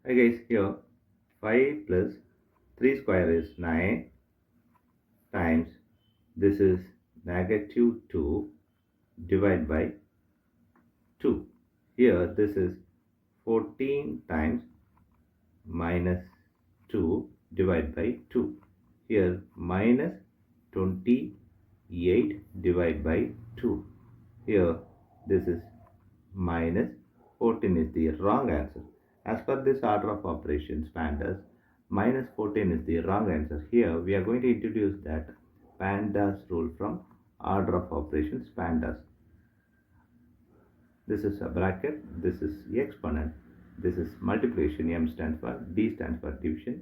Hi guys, here 5 plus 3 square is 9 times this is negative 2 divided by 2. Here this is 14 times minus 2 divided by 2. Here minus 28 divided by 2. Here this is minus 14 is the wrong answer. As per this order of operations, PEMDAS, minus 14 is the wrong answer. Here we are going to introduce that PEMDAS rule from order of operations PEMDAS. This is a bracket, this is exponent, this is multiplication, M stands for, D stands for division,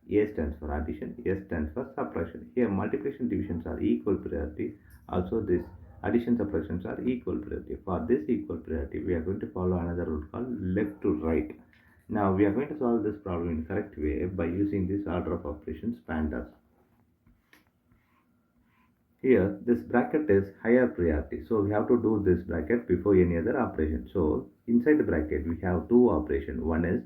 A stands for addition, S stands for subtraction. Here multiplication divisions are equal priority. Also this addition subtractions are equal priority. For this equal priority, we are going to follow another rule called left to right. Now we are going to solve this problem in correct way by using this order of operations PEMDAS. Here this bracket is higher priority, so we have to do this bracket before any other operation. So inside the bracket we have two operations. One is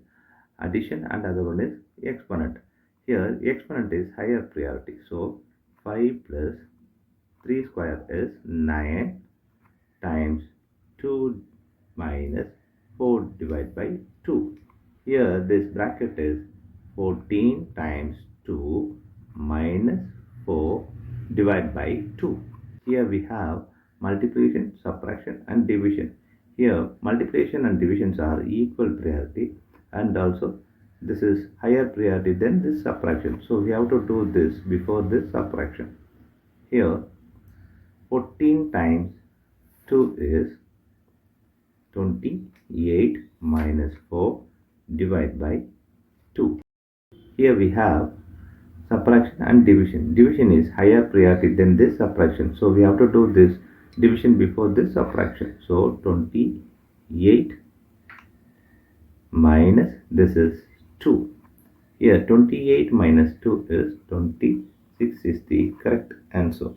addition and other one is exponent. Here exponent is higher priority, so 5 plus 3 square is 9 times 2 minus 4 divided by 2. Here this bracket is 14 times 2 minus 4 divided by 2. Here we have multiplication, subtraction and division. Here multiplication and divisions are equal priority, and also this is higher priority than this subtraction. So we have to do this before this subtraction. Here 14 times 2 is 28 minus 4 divided by 2. Here we have subtraction and division. Division is higher priority than this subtraction. So we have to do this division before this subtraction. So 28 minus this is 2. Here 28 minus 2 is 26 is the correct answer.